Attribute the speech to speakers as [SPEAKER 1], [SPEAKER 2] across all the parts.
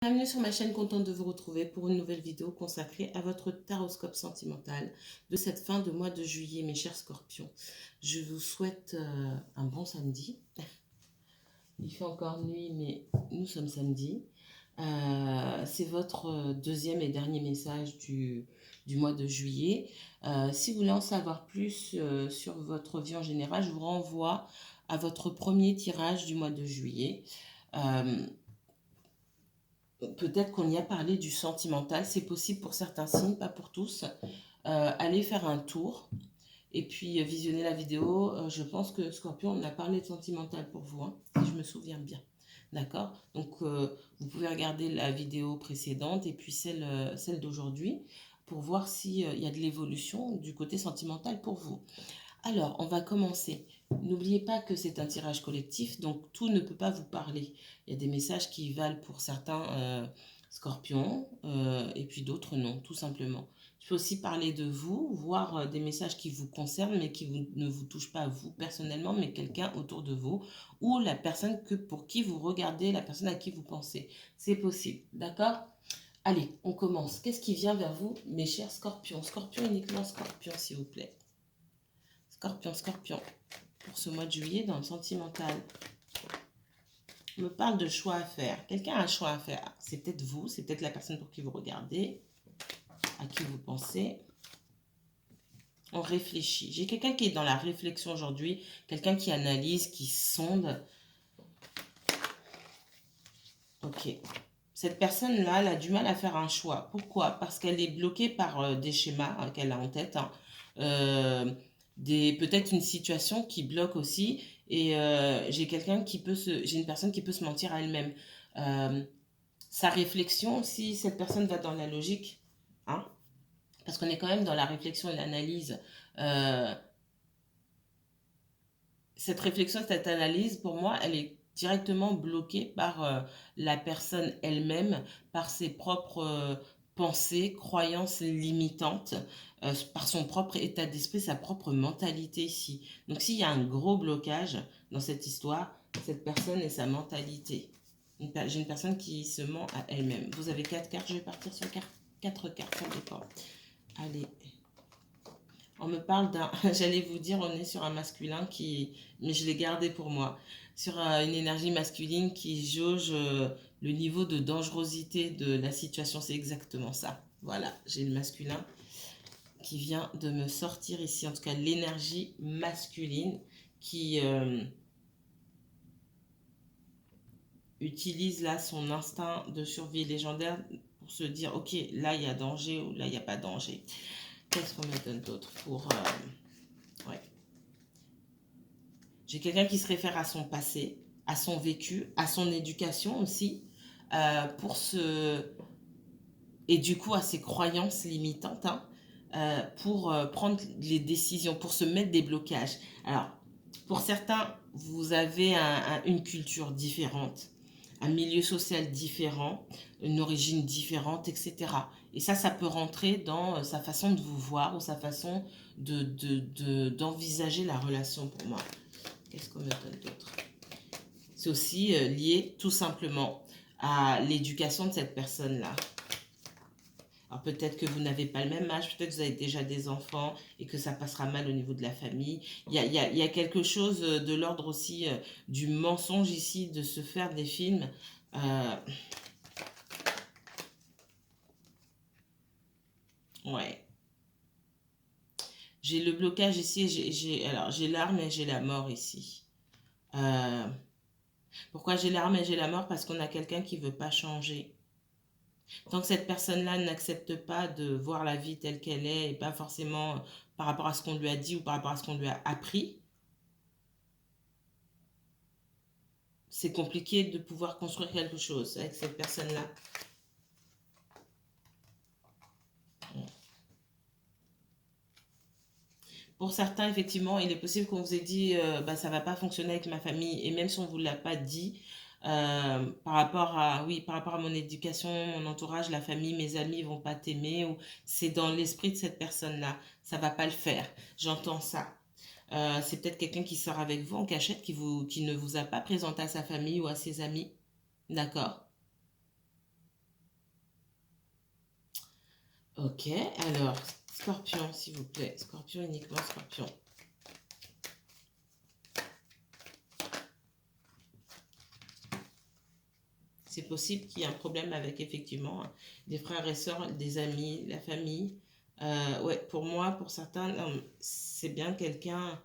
[SPEAKER 1] Bienvenue sur ma chaîne, contente de vous retrouver pour une nouvelle vidéo consacrée à votre taroscope sentimental de cette fin de mois de juillet, mes chers scorpions. Je vous souhaite un bon samedi. Il fait encore nuit, mais nous sommes samedi. C'est votre deuxième et dernier message du mois de juillet. Si vous voulez en savoir plus sur votre vie en général, je vous renvoie à votre premier tirage du mois de juillet. Peut-être qu'on y a parlé du sentimental, c'est possible pour certains signes, pas pour tous. Allez faire un tour et puis visionner la vidéo. Je pense que Scorpion, on a parlé de sentimental pour vous, hein, si je me souviens bien. D'accord. Donc, vous pouvez regarder la vidéo précédente et puis celle d'aujourd'hui pour voir s'il y a de l'évolution du côté sentimental pour vous. Alors, on va commencer. N'oubliez pas que c'est un tirage collectif, donc tout ne peut pas vous parler. Il y a des messages qui valent pour certains scorpions et puis d'autres non, tout simplement. Je peux aussi parler de vous, voir des messages qui vous concernent, mais qui ne vous touchent pas à vous personnellement, mais quelqu'un autour de vous, ou la personne pour qui vous regardez, la personne à qui vous pensez. C'est possible, d'accord? Allez, on commence. Qu'est-ce qui vient vers vous, mes chers scorpions? Scorpion uniquement scorpion, s'il vous plaît. Scorpion, scorpion, pour ce mois de juillet dans le sentimental. On me parle de choix à faire. Quelqu'un a un choix à faire. C'est peut-être vous, c'est peut-être la personne pour qui vous regardez, à qui vous pensez. On réfléchit. J'ai quelqu'un qui est dans la réflexion aujourd'hui, quelqu'un qui analyse, qui sonde. Ok. Cette personne-là, elle a du mal à faire un choix. Pourquoi? Parce qu'elle est bloquée par des schémas qu'elle a en tête. Peut-être une situation qui bloque aussi. Et j'ai une personne qui peut se mentir à elle-même. Sa réflexion, si cette personne va dans la logique, hein, parce qu'on est quand même dans la réflexion et l'analyse, cette réflexion, cette analyse, pour moi, elle est directement bloquée par la personne elle-même, par ses propres pensées, croyances limitantes, par son propre état d'esprit, sa propre mentalité ici. Donc s'il y a un gros blocage dans cette histoire, cette personne et sa mentalité. J'ai une personne qui se ment à elle-même. Vous avez 4 cartes, je vais partir sur 4 cartes, ça dépend. Allez. On me parle d'un, j'allais vous dire, on est sur un masculin mais je l'ai gardé pour moi, sur une énergie masculine qui jauge le niveau de dangerosité de la situation. C'est exactement ça. Voilà, j'ai le masculin qui vient de me sortir ici, en tout cas l'énergie masculine qui utilise là son instinct de survie légendaire pour se dire, ok, là il y a danger ou là il n'y a pas danger. Qu'est-ce qu'on me donne d'autre pour... ouais. J'ai quelqu'un qui se réfère à son passé, à son vécu, à son éducation aussi, et du coup à ses croyances limitantes, hein, pour prendre les décisions, pour se mettre des blocages. Alors, pour certains, vous avez une culture différente, un milieu social différent, une origine différente, etc. Et ça peut rentrer dans sa façon de vous voir ou sa façon d'envisager la relation pour moi. Qu'est-ce qu'on me donne d'autre? C'est aussi lié tout simplement à l'éducation de cette personne-là. Alors peut-être que vous n'avez pas le même âge, peut-être que vous avez déjà des enfants et que ça passera mal au niveau de la famille. Il y a quelque chose de l'ordre aussi du mensonge ici, de se faire des films. Ouais. J'ai le blocage ici, j'ai l'arme et j'ai la mort ici. Pourquoi j'ai l'arme et j'ai la mort? Parce qu'on a quelqu'un qui ne veut pas changer. Tant que cette personne-là n'accepte pas de voir la vie telle qu'elle est et pas forcément par rapport à ce qu'on lui a dit ou par rapport à ce qu'on lui a appris, c'est compliqué de pouvoir construire quelque chose avec cette personne-là. Pour certains, effectivement, il est possible qu'on vous ait dit bah, ça ne va pas fonctionner avec ma famille. Et même si on ne vous l'a pas dit, par rapport à mon éducation, mon entourage, la famille, mes amis ne vont pas t'aimer. Ou c'est dans l'esprit de cette personne-là. Ça ne va pas le faire. J'entends ça. C'est peut-être quelqu'un qui sort avec vous en cachette, qui ne vous a pas présenté à sa famille ou à ses amis. D'accord? Ok, alors, Scorpion, s'il vous plaît. Scorpion, uniquement Scorpion. C'est possible qu'il y ait un problème avec, effectivement, des frères et sœurs, des amis, la famille. Ouais, pour moi, pour certains, c'est bien quelqu'un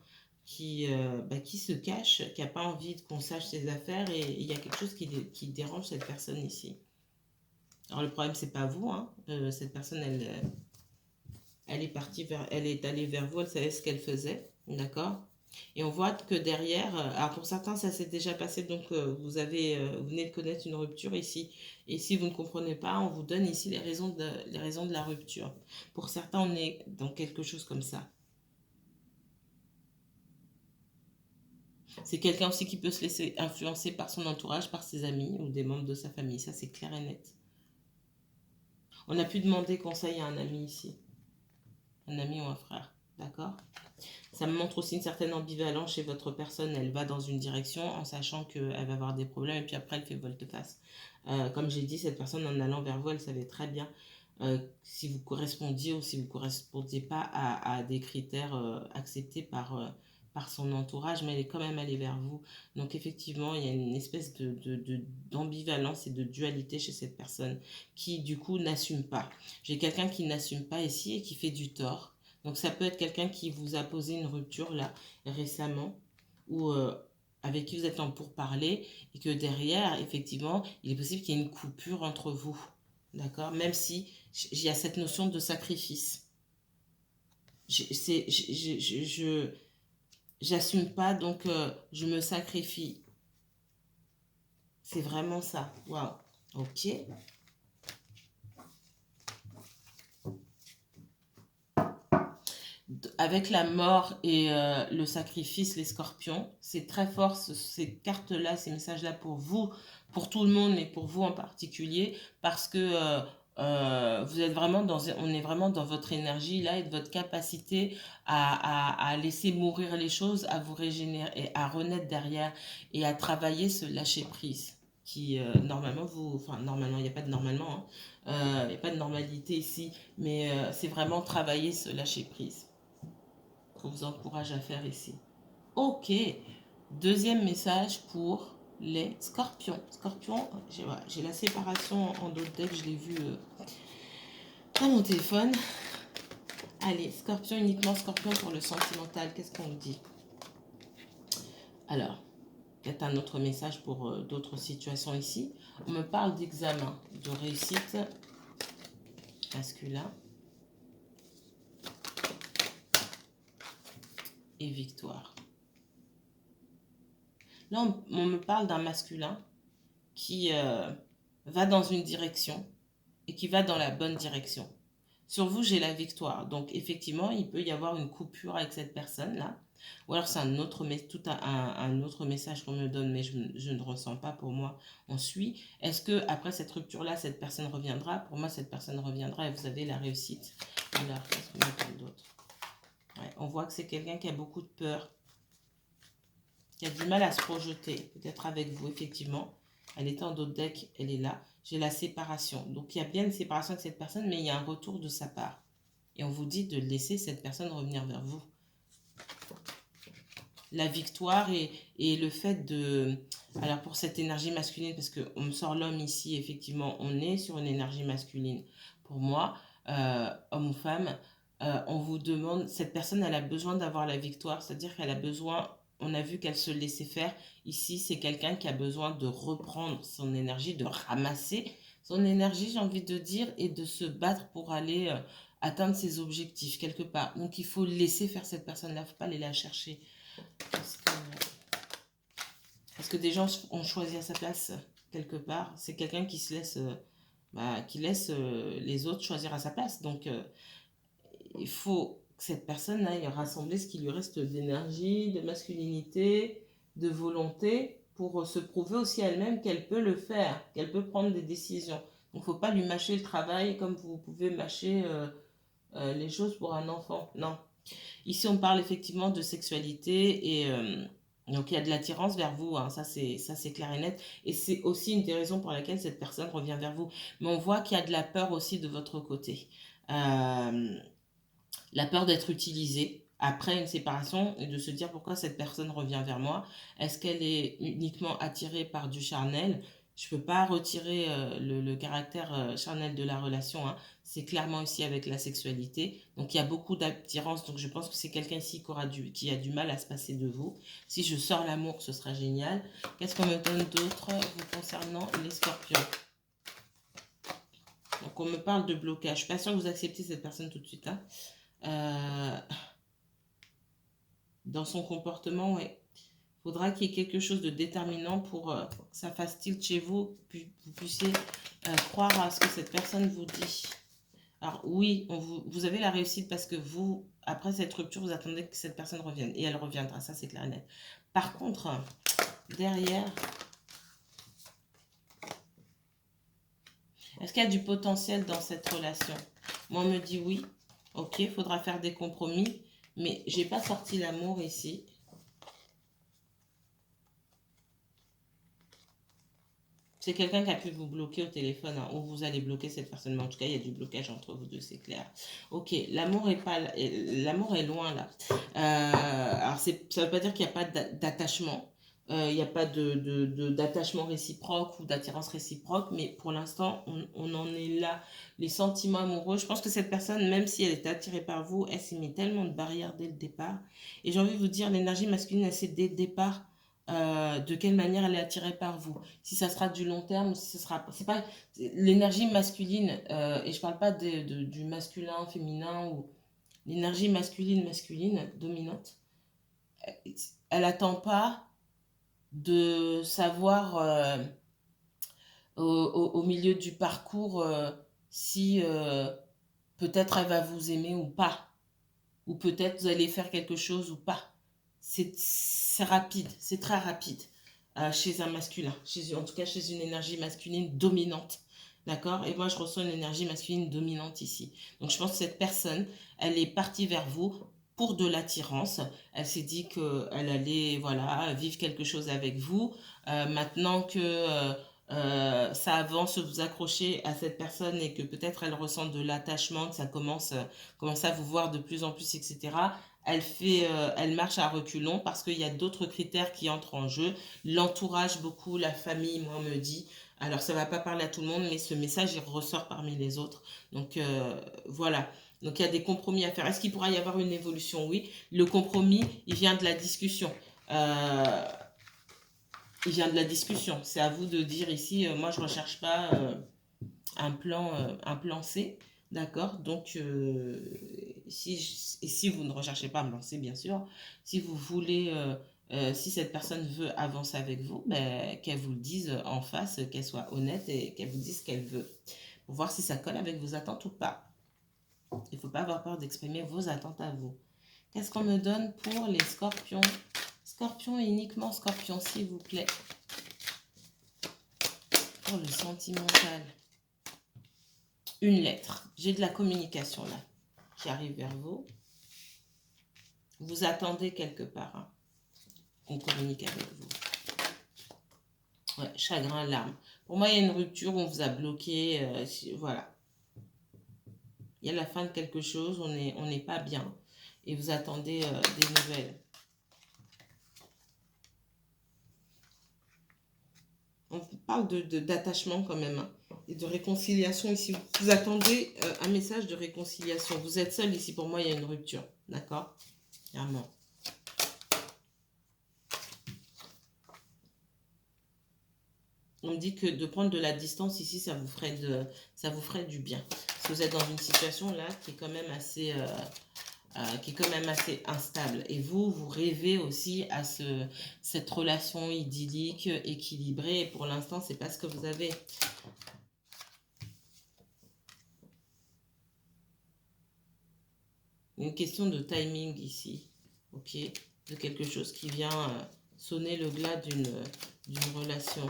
[SPEAKER 1] qui se cache, qui n'a pas envie qu'on sache ses affaires et il y a quelque chose qui dérange cette personne ici. Alors le problème, c'est pas vous, hein. Cette personne, elle est partie elle est allée vers vous, elle savait ce qu'elle faisait, d'accord? Et on voit que derrière, alors pour certains, ça s'est déjà passé, donc vous venez de connaître une rupture ici. Et si vous ne comprenez pas, on vous donne ici les raisons de la rupture. Pour certains, on est dans quelque chose comme ça. C'est quelqu'un aussi qui peut se laisser influencer par son entourage, par ses amis ou des membres de sa famille. Ça, c'est clair et net. On a pu demander conseil à un ami ici, un ami ou un frère, d'accord? Ça me montre aussi une certaine ambivalence chez votre personne. Elle va dans une direction en sachant qu'elle va avoir des problèmes et puis après elle fait volte-face. Comme j'ai dit, cette personne en allant vers vous, elle savait très bien si vous correspondiez ou si vous ne correspondiez pas à des critères acceptés par son entourage, mais elle est quand même allée vers vous. Donc effectivement, il y a une espèce d'ambivalence et de dualité chez cette personne qui du coup n'assume pas. J'ai quelqu'un qui n'assume pas ici et qui fait du tort. Donc ça peut être quelqu'un qui vous a posé une rupture là récemment ou avec qui vous êtes en pourparlers et que derrière, effectivement, il est possible qu'il y ait une coupure entre vous. D'accord? Même si il y a cette notion de sacrifice. J'assume pas, donc je me sacrifie. C'est vraiment ça. Waouh. Ok. Avec la mort et le sacrifice, les scorpions, c'est très fort ces cartes-là, ces messages-là pour vous, pour tout le monde, mais pour vous en particulier, parce que vous êtes vraiment on est vraiment dans votre énergie là et de votre capacité à laisser mourir les choses, à vous régénérer, et à renaître derrière et à travailler ce lâcher prise qui normalement enfin normalement il n'y a pas de normalement, hein, il n'y a pas de normalité ici, mais c'est vraiment travailler ce lâcher prise qu'on vous encourage à faire ici. Ok, deuxième message pour les scorpions. Scorpion, j'ai la séparation en d'autres decks, je l'ai vu dans mon téléphone. Allez, scorpion, uniquement scorpion pour le sentimental, qu'est-ce qu'on dit? Alors, peut-être un autre message pour d'autres situations ici. On me parle d'examen, de réussite masculin et victoire. Là, on me parle d'un masculin qui va dans une direction et qui va dans la bonne direction. Sur vous, j'ai la victoire. Donc, effectivement, il peut y avoir une coupure avec cette personne-là. Ou alors, c'est un autre message qu'on me donne, mais je ne ressens pas. Pour moi, on suit. Est-ce que après cette rupture-là, cette personne reviendra? Pour moi, cette personne reviendra et vous avez la réussite. Alors, qu'est-ce qu'on me donne d'autre? Ouais, on voit que c'est quelqu'un qui a beaucoup de peur, qui a du mal à se projeter, peut-être avec vous, effectivement. Elle était en d'autres deck, elle est là. J'ai la séparation. Donc, il y a bien une séparation avec cette personne, mais il y a un retour de sa part. Et on vous dit de laisser cette personne revenir vers vous. La victoire et le fait de... Alors, pour cette énergie masculine, parce qu'on me sort l'homme ici, effectivement, on est sur une énergie masculine. Pour moi, homme ou femme, on vous demande... Cette personne, elle a besoin d'avoir la victoire, c'est-à-dire qu'elle a besoin... On a vu qu'elle se laissait faire. Ici, c'est quelqu'un qui a besoin de reprendre son énergie, de ramasser son énergie, j'ai envie de dire, et de se battre pour aller atteindre ses objectifs quelque part. Donc, il faut laisser faire cette personne-là. Il ne faut pas aller la chercher. Est-ce que des gens ont choisi à sa place quelque part? C'est quelqu'un qui se laisse, qui laisse les autres choisir à sa place. Donc, il faut que cette personne aille rassembler ce qui lui reste d'énergie, de masculinité, de volonté pour se prouver aussi à elle-même qu'elle peut le faire, qu'elle peut prendre des décisions. Donc, il ne faut pas lui mâcher le travail comme vous pouvez mâcher les choses pour un enfant. Non. Ici, on parle effectivement de sexualité et donc il y a de l'attirance vers vous, hein, ça c'est clair et net. Et c'est aussi une des raisons pour laquelle cette personne revient vers vous. Mais on voit qu'il y a de la peur aussi de votre côté. La peur d'être utilisée après une séparation et de se dire pourquoi cette personne revient vers moi. Est-ce qu'elle est uniquement attirée par du charnel? Je ne peux pas retirer le caractère charnel de la relation, hein. C'est clairement ici avec la sexualité. Donc il y a beaucoup d'attirance. Donc je pense que c'est quelqu'un ici qui a du mal à se passer de vous. Si je sors l'amour, ce sera génial. Qu'est-ce qu'on me donne d'autre vous concernant les scorpions? Donc on me parle de blocage. Je suis pas sûre que vous acceptez cette personne tout de suite, hein. Euh, Dans son comportement, ouais. Il faudra qu'il y ait quelque chose de déterminant pour que ça fasse tilt chez vous, puis vous puissiez croire à ce que cette personne vous dit. Alors oui, vous avez la réussite parce que vous, après cette rupture, vous attendez que cette personne revienne. Et elle reviendra, ça c'est clair et net. Par contre, derrière, est-ce qu'il y a du potentiel dans cette relation? Moi, on me dit oui. Ok, il faudra faire des compromis. Mais j'ai pas sorti l'amour ici. C'est quelqu'un qui a pu vous bloquer au téléphone, hein, ou vous allez bloquer cette personne. Mais en tout cas, il y a du blocage entre vous deux, c'est clair. Ok, l'amour est pas, l'amour est loin là. Alors ça veut pas dire qu'il n'y a pas d'attachement. Il n'y a pas d'attachement réciproque ou d'attirance réciproque, mais pour l'instant, on en est là. Les sentiments amoureux, je pense que cette personne, même si elle est attirée par vous, elle s'est mis tellement de barrières dès le départ. Et j'ai envie de vous dire, l'énergie masculine, elle sait dès le départ de quelle manière elle est attirée par vous. Si ça sera du long terme ou si ce sera... C'est pas l'énergie masculine, et je parle pas du masculin, féminin, ou l'énergie masculine, dominante. Elle attend pas de savoir au milieu du parcours si peut-être elle va vous aimer ou pas. Ou peut-être vous allez faire quelque chose ou pas. C'est rapide, c'est très rapide chez un masculin, en tout cas chez une énergie masculine dominante. D'accord? Et moi, je ressens une énergie masculine dominante ici. Donc, je pense que cette personne, elle est partie vers vous pour de l'attirance. Elle s'est dit qu'elle allait, voilà, vivre quelque chose avec vous. Maintenant que ça avance, vous accrochez à cette personne et que peut-être elle ressent de l'attachement, que ça commence à vous voir de plus en plus, etc. Elle marche à reculons parce qu'il y a d'autres critères qui entrent en jeu. L'entourage, beaucoup, la famille, moi, on me dit. Alors, ça ne va pas parler à tout le monde, mais ce message, il ressort parmi les autres. Donc, voilà. Donc, il y a des compromis à faire. Est-ce qu'il pourra y avoir une évolution? Oui. Le compromis, il vient de la discussion. Euh, il vient de la discussion. C'est à vous de dire ici, moi, je ne recherche pas un plan C. D'accord? Donc, si vous ne recherchez pas à me lancer, bien sûr, si vous voulez, si cette personne veut avancer avec vous, ben, qu'elle vous le dise en face, qu'elle soit honnête et qu'elle vous dise ce qu'elle veut, pour voir si ça colle avec vos attentes ou pas. Il ne faut pas avoir peur d'exprimer vos attentes à vous. Qu'est-ce qu'on me donne pour les scorpions? Scorpion et uniquement scorpion, s'il vous plaît. Pour le sentimental. Une lettre. J'ai de la communication là qui arrive vers vous. Vous attendez quelque part hein, qu'on communique avec vous. Ouais, chagrin, larmes. Pour moi, il y a une rupture, on vous a bloqué. Voilà. Il y a la fin de quelque chose, on n'est pas bien. Et vous attendez des nouvelles. On parle d'attachement quand même. Hein, et de réconciliation ici. Vous attendez un message de réconciliation. Vous êtes seul ici. Pour moi, il y a une rupture. D'accord? Clairement. On me dit que de prendre de la distance ici, ça vous ferait du bien. Parce que vous êtes dans une situation là qui est quand même assez, instable. Et vous rêvez aussi à cette relation idyllique, équilibrée. Et pour l'instant, c'est pas ce que vous avez. Une question de timing ici. Ok? De quelque chose qui vient sonner le glas d'une relation.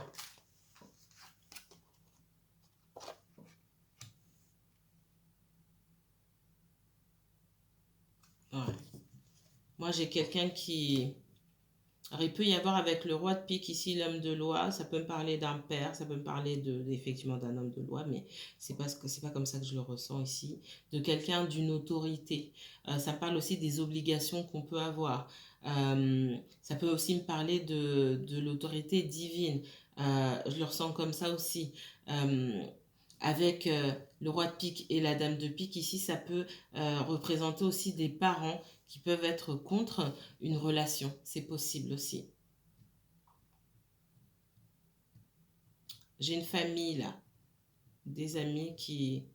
[SPEAKER 1] Ouais. Moi, j'ai quelqu'un qui Alors, il peut y avoir avec le roi de pique ici, l'homme de loi, ça peut me parler d'un père, ça peut me parler effectivement d'un homme de loi, mais c'est pas comme ça que je le ressens ici, de quelqu'un d'une autorité. Ça me parle aussi des obligations qu'on peut avoir. Ça peut aussi me parler de l'autorité divine. Je le ressens comme ça aussi. Euh, avec le roi de pique et la dame de pique, ici, ça peut représenter aussi des parents qui peuvent être contre une relation. C'est possible aussi. J'ai une famille là, des amis qui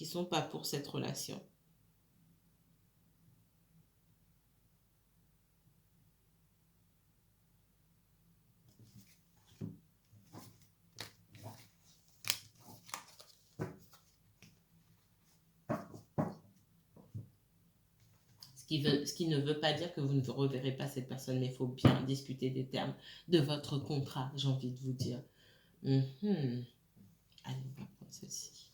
[SPEAKER 1] sont pas pour cette relation. Ce qui ne veut pas dire que vous ne reverrez pas cette personne, mais il faut bien discuter des termes de votre contrat, j'ai envie de vous dire. Mhm. Allez, on va prendre ceci.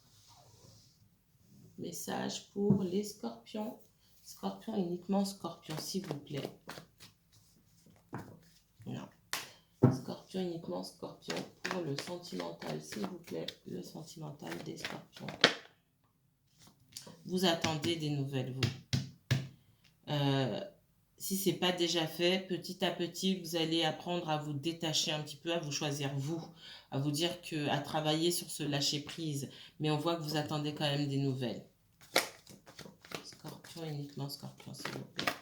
[SPEAKER 1] Message pour les scorpions. Scorpion, uniquement scorpion, s'il vous plaît. Non. Scorpion, uniquement scorpion pour le sentimental, s'il vous plaît. Le sentimental des scorpions. Vous attendez des nouvelles, vous. Si ce n'est pas déjà fait, petit à petit, vous allez apprendre à vous détacher un petit peu, à vous choisir vous, à vous dire à travailler sur ce lâcher-prise. Mais on voit que vous attendez quand même des nouvelles. Scorpion, uniquement scorpion, s'il vous plaît.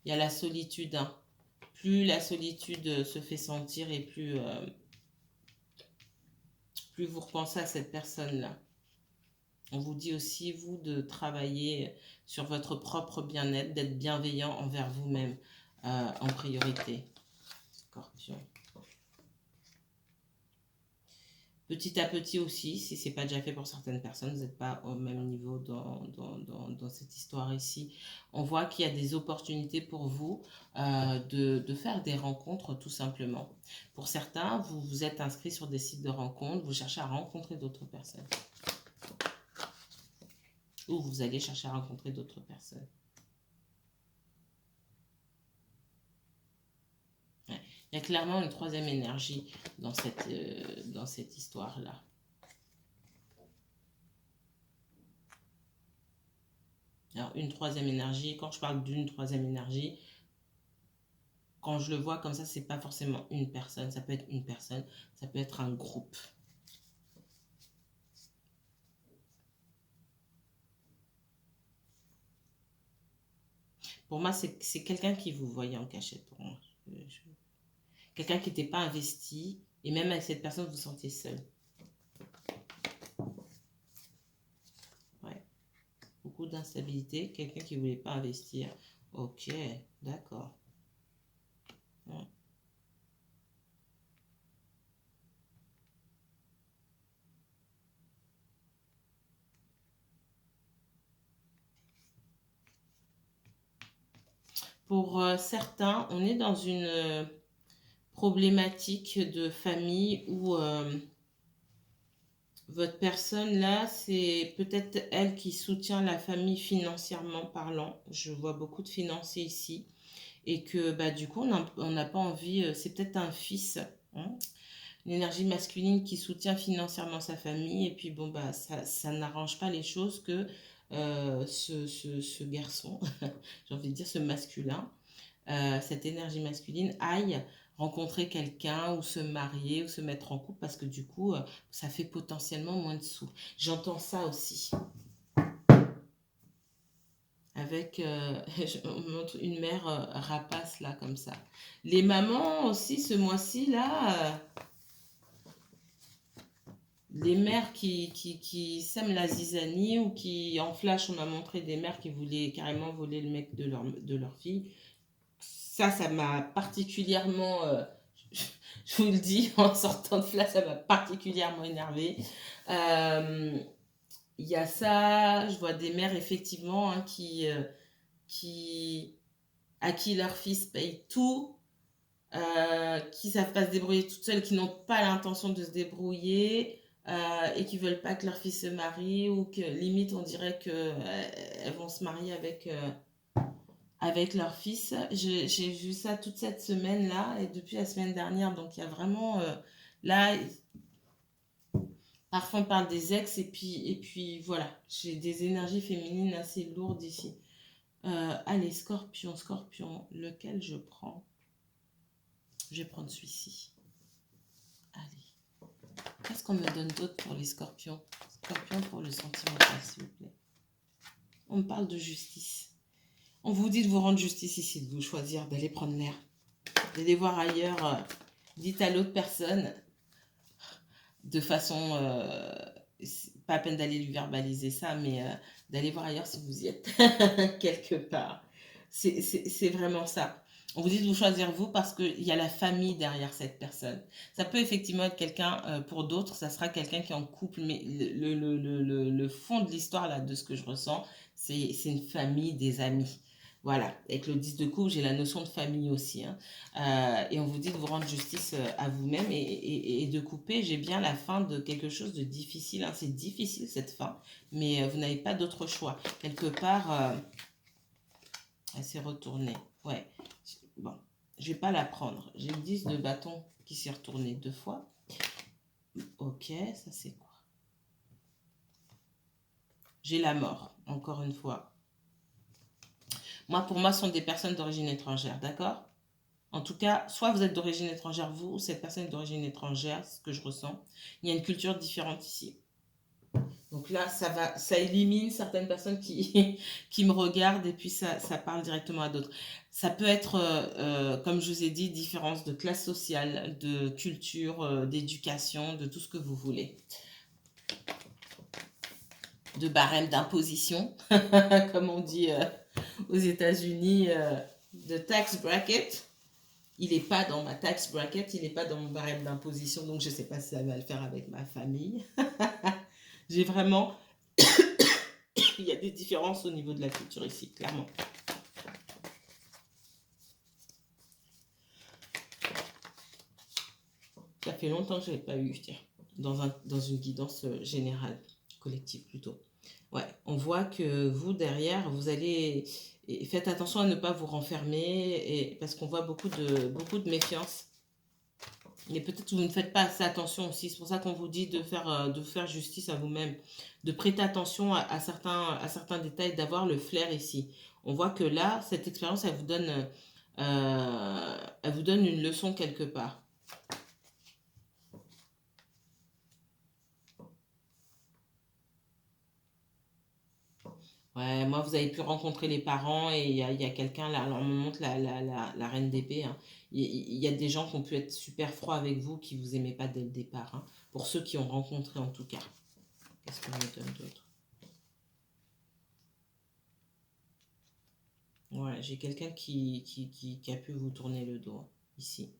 [SPEAKER 1] Il y a la solitude. Hein. Plus la solitude se fait sentir et plus vous repensez à cette personne-là. On vous dit aussi, vous, de travailler sur votre propre bien-être, d'être bienveillant envers vous-même en priorité. Scorpion. Petit à petit aussi, si ce n'est pas déjà fait pour certaines personnes, vous n'êtes pas au même niveau dans cette histoire ici. On voit qu'il y a des opportunités pour vous de faire des rencontres tout simplement. Pour certains, vous vous êtes inscrit sur des sites de rencontres, vous cherchez à rencontrer d'autres personnes. Ou vous allez chercher à rencontrer d'autres personnes. Ouais. Il y a clairement une troisième énergie dans cette histoire-là. Alors, une troisième énergie, quand je parle d'une troisième énergie, quand je le vois comme ça, c'est pas forcément une personne. Ça peut être une personne, ça peut être un groupe. Pour moi, c'est quelqu'un qui vous voyait en cachette. Pour moi. Quelqu'un qui n'était pas investi. Et même avec cette personne, vous vous sentiez seul. Ouais. Beaucoup d'instabilité. Quelqu'un qui ne voulait pas investir. Ok, d'accord. Ouais. Pour certains, on est dans une problématique de famille où votre personne là, c'est peut-être elle qui soutient la famille financièrement parlant. Je vois beaucoup de financiers ici. Et que bah, du coup, on n'a pas envie, c'est peut-être un fils, hein, une énergie masculine qui soutient financièrement sa famille. Et puis bon, bah, ça n'arrange pas les choses que ce garçon, j'ai envie de dire ce masculin, cette énergie masculine aille rencontrer quelqu'un ou se marier ou se mettre en couple parce que du coup, ça fait potentiellement moins de sous. J'entends ça aussi. Avec on montre une mère rapace là comme ça. Les mamans aussi ce mois-ci là, les mères qui sèment la zizanie ou qui en flash on m'a montré des mères qui voulaient carrément voler le mec de leur fille. Ça m'a particulièrement, je vous le dis, en sortant de là, ça m'a particulièrement énervé. Il y a ça, je vois des mères effectivement hein, qui, à qui leur fils paye tout, qui savent pas se débrouiller toutes seules, qui n'ont pas l'intention de se débrouiller et qui veulent pas que leur fils se marie ou que limite on dirait que elles vont se marier avec leur fils. J'ai vu ça toute cette semaine-là et depuis la semaine dernière. Donc, il y a vraiment... là, parfois on parle des ex et puis voilà. J'ai des énergies féminines assez lourdes ici. Allez, Scorpion, Scorpion, lequel je prends? Je vais prendre celui-ci. Allez. Qu'est-ce qu'on me donne d'autre pour les scorpions? Scorpion pour le sentimental, s'il vous plaît. On me parle de justice. On vous dit de vous rendre justice ici, de vous choisir, d'aller prendre l'air, d'aller voir ailleurs. Dites à l'autre personne, de façon, pas à peine d'aller lui verbaliser ça, mais d'aller voir ailleurs si vous y êtes, quelque part. C'est vraiment ça. On vous dit de vous choisir vous parce qu'il y a la famille derrière cette personne. Ça peut effectivement être quelqu'un, pour d'autres, ça sera quelqu'un qui est en couple, mais le fond de l'histoire, là, de ce que je ressens, c'est une famille, des amis. Voilà, avec le 10 de coupe, j'ai la notion de famille aussi. Hein. Et on vous dit de vous rendre justice à vous-même et de couper. J'ai bien la fin de quelque chose de difficile. Hein. C'est difficile cette fin, mais vous n'avez pas d'autre choix. Quelque part, elle s'est retournée. Ouais, bon, je vais pas la prendre. J'ai le 10 de bâton qui s'est retourné 2 fois. Ok, ça c'est quoi? J'ai la mort, encore une fois. Pour moi, ce sont des personnes d'origine étrangère, d'accord? En tout cas, soit vous êtes d'origine étrangère, vous, ou cette personne est d'origine étrangère, ce que je ressens. Il y a une culture différente ici. Donc là, ça élimine certaines personnes qui, qui me regardent et puis ça parle directement à d'autres. Ça peut être, comme je vous ai dit, différence de classe sociale, de culture, d'éducation, de tout ce que vous voulez. De barème d'imposition, comme on dit aux États-Unis, de tax bracket. Il n'est pas dans ma tax bracket, il n'est pas dans mon barème d'imposition, donc je ne sais pas si ça va le faire avec ma famille. J'ai vraiment... Il y a des différences au niveau de la culture ici, clairement. Ça fait longtemps que je n'avais pas eu, tiens, dans une guidance générale, collective plutôt. Ouais, on voit que vous, derrière, vous allez... Et faites attention à ne pas vous renfermer, parce qu'on voit beaucoup de méfiance. Mais peut-être que vous ne faites pas assez attention aussi. C'est pour ça qu'on vous dit de faire justice à vous-même, de prêter attention à certains détails, d'avoir le flair ici. On voit que là, cette expérience, elle vous donne une leçon quelque part. Ouais, moi, vous avez pu rencontrer les parents et il y a quelqu'un, là, alors on me montre la reine d'épée. Hein. Il y a des gens qui ont pu être super froids avec vous, qui vous aimaient pas dès le départ. Hein. Pour ceux qui ont rencontré, en tout cas. Qu'est-ce qu'on me donne d'autre? Ouais, j'ai quelqu'un qui a pu vous tourner le dos, ici.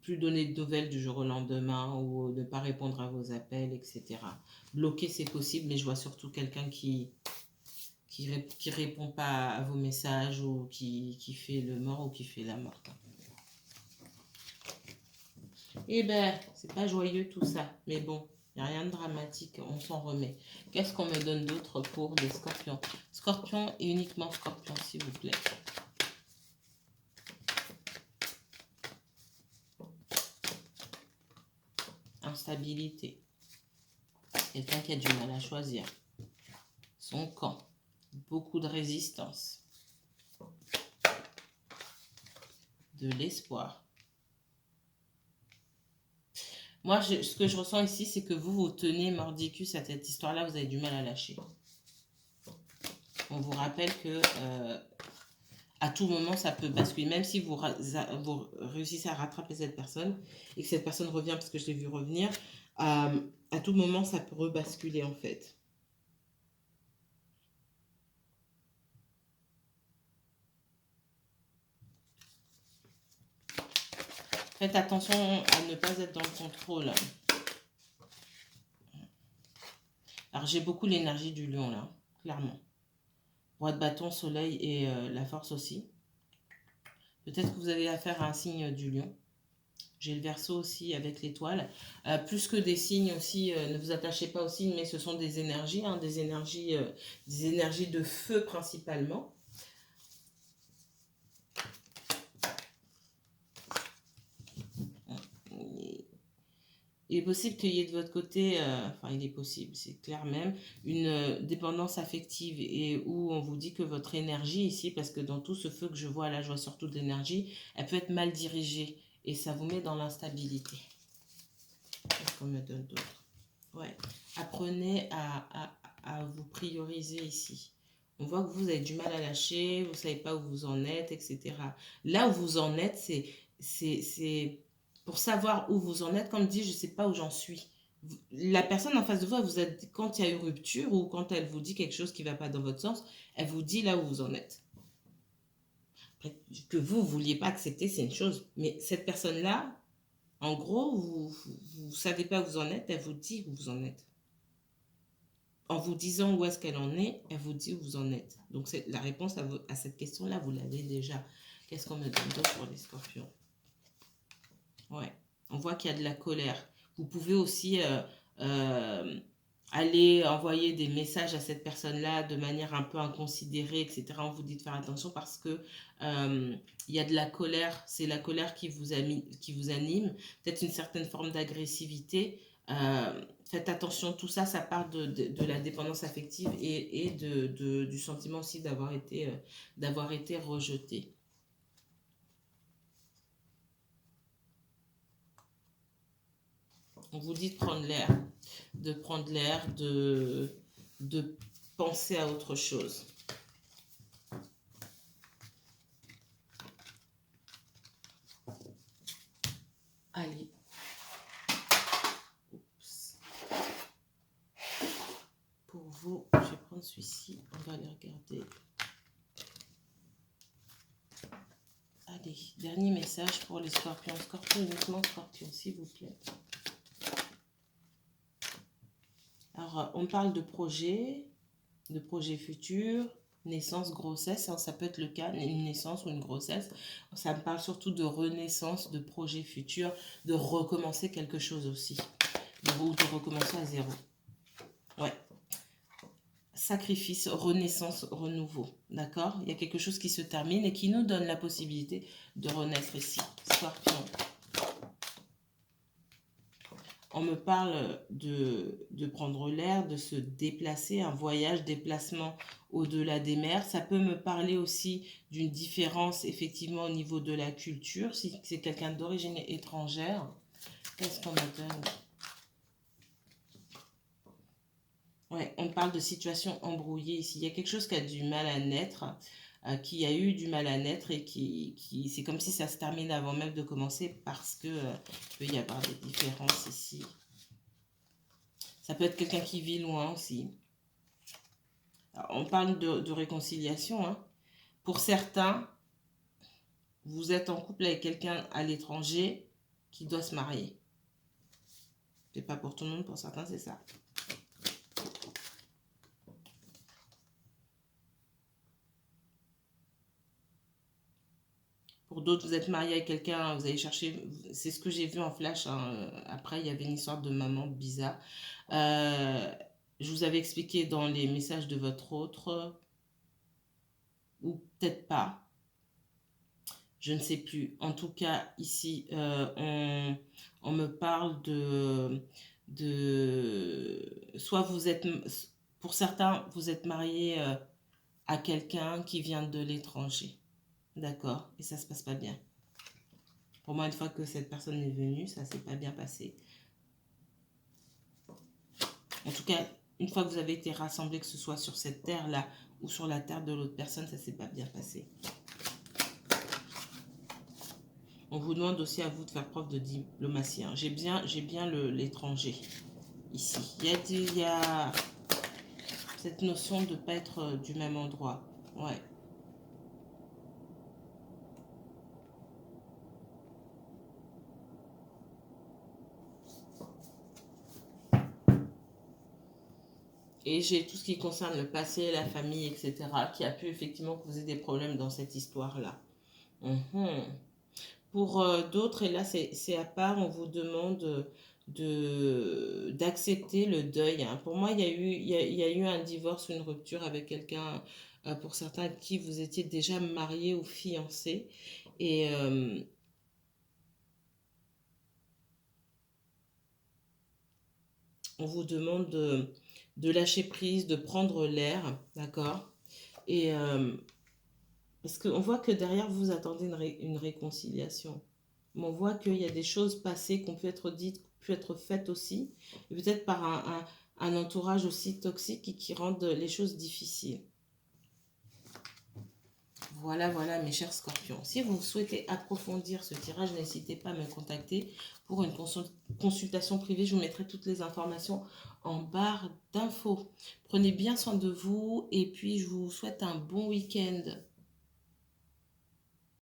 [SPEAKER 1] Plus donner de nouvelles du jour au lendemain ou ne pas répondre à vos appels, etc. Bloquer, c'est possible, mais je vois surtout quelqu'un qui répond pas à vos messages ou qui fait le mort ou qui fait la morte. Eh ben, c'est pas joyeux tout ça, mais bon, il n'y a rien de dramatique, on s'en remet. Qu'est-ce qu'on me donne d'autre pour des scorpions? Scorpion et uniquement scorpion, s'il vous plaît. Instabilité. Quelqu'un qui a du mal à choisir. Son camp. Beaucoup de résistance. De l'espoir. Moi, ce que je ressens ici, c'est que vous tenez mordicus à cette histoire-là, vous avez du mal à lâcher. On vous rappelle que à tout moment, ça peut basculer. Même si vous réussissez à rattraper cette personne et que cette personne revient, parce que je l'ai vu revenir, à tout moment, ça peut rebasculer en fait. Faites attention à ne pas être dans le contrôle. Alors, j'ai beaucoup l'énergie du lion, là, clairement. Roi de bâton, soleil et la force aussi. Peut-être que vous avez affaire à un signe du lion. J'ai le Verseau aussi avec l'étoile. Plus que des signes aussi, ne vous attachez pas aux signes, mais ce sont des énergies, hein, des énergies de feu principalement. Il est possible qu'il y ait de votre côté, enfin il est possible, c'est clair même, une dépendance affective et où on vous dit que votre énergie ici, parce que dans tout ce feu que je vois là, je vois surtout de l'énergie, elle peut être mal dirigée et ça vous met dans l'instabilité. Qu'est-ce qu'on me donne d'autre? Ouais, apprenez à vous prioriser ici. On voit que vous avez du mal à lâcher, vous ne savez pas où vous en êtes, etc. Là où vous en êtes, c'est pour savoir où vous en êtes, comme dit, je ne sais pas où j'en suis. La personne en face de vous, elle vous a, quand il y a eu rupture ou quand elle vous dit quelque chose qui ne va pas dans votre sens, elle vous dit là où vous en êtes. Après, que vous ne vouliez pas accepter, c'est une chose. Mais cette personne-là, en gros, vous ne savez pas où vous en êtes, elle vous dit où vous en êtes. En vous disant où est-ce qu'elle en est, elle vous dit où vous en êtes. Donc, la réponse à cette question-là, vous l'avez déjà. Qu'est-ce qu'on me donne d'autre pour les scorpions? Ouais, on voit qu'il y a de la colère. Vous pouvez aussi aller envoyer des messages à cette personne-là de manière un peu inconsidérée, etc. On vous dit de faire attention parce que il y a de la colère. C'est la colère qui vous anime. Peut-être une certaine forme d'agressivité. Faites attention, tout ça, ça part de la dépendance affective et du sentiment aussi d'avoir été rejeté. On vous dit de prendre l'air, de penser à autre chose. Allez. Oups. Pour vous, je vais prendre celui-ci, on va les regarder. Allez, dernier message pour les scorpions. Scorpion, uniquement scorpion, s'il vous plaît. Alors, on parle de projets futurs, naissance, grossesse, hein, ça peut être le cas, une naissance ou une grossesse. Ça me parle surtout de renaissance, de projets futurs, de recommencer quelque chose aussi, ou de recommencer à zéro. Ouais. Sacrifice, renaissance, renouveau, d'accord? Il y a quelque chose qui se termine et qui nous donne la possibilité de renaître ici. Scorpion. On me parle de prendre l'air, de se déplacer, un voyage, déplacement au-delà des mers. Ça peut me parler aussi d'une différence effectivement au niveau de la culture, si c'est quelqu'un d'origine étrangère. Qu'est-ce qu'on me donne? Ouais, on parle de situation embrouillée ici. Il y a quelque chose qui a du mal à naître, qui a eu du mal à naître et qui c'est comme si ça se termine avant même de commencer parce que peut y avoir des différences ici. Ça peut être quelqu'un qui vit loin aussi. Alors, on parle de réconciliation, hein. Pour certains, vous êtes en couple avec quelqu'un à l'étranger qui doit se marier. C'est pas pour tout le monde, pour certains, c'est ça. Pour d'autres, vous êtes marié avec quelqu'un, vous allez chercher, c'est ce que j'ai vu en flash, hein. Après, il y avait une histoire de maman bizarre. Je vous avais expliqué dans les messages de votre autre, ou peut-être pas, je ne sais plus. En tout cas, ici, on me parle soit vous êtes, pour certains, vous êtes marié à quelqu'un qui vient de l'étranger. D'accord? Et ça se passe pas bien. Pour moi, une fois que cette personne est venue, ça s'est pas bien passé. En tout cas, une fois que vous avez été rassemblés, que ce soit sur cette terre-là ou sur la terre de l'autre personne, ça s'est pas bien passé. On vous demande aussi à vous de faire preuve de diplomatie, hein. J'ai bien l'étranger ici. Il y a cette notion de ne pas être du même endroit. Ouais. Et j'ai tout ce qui concerne le passé, la famille, etc., qui a pu effectivement causer des problèmes dans cette histoire-là. Pour d'autres, et là c'est à part, on vous demande d'accepter le deuil, hein. Pour moi, il y a eu un divorce, une rupture avec quelqu'un, pour certains qui vous étiez déjà marié ou fiancé. Et on vous demande de lâcher prise, de prendre l'air, d'accord? Et parce qu'on voit que derrière, vous attendez une réconciliation. Mais on voit qu'il y a des choses passées qui ont pu être dites, qui ont pu être faites aussi, et peut-être par un entourage aussi toxique qui rendent les choses difficiles. Voilà, voilà, mes chers scorpions. Si vous souhaitez approfondir ce tirage, n'hésitez pas à me contacter pour une consultation privée. Je vous mettrai toutes les informations en barre d'infos. Prenez bien soin de vous et puis je vous souhaite un bon week-end.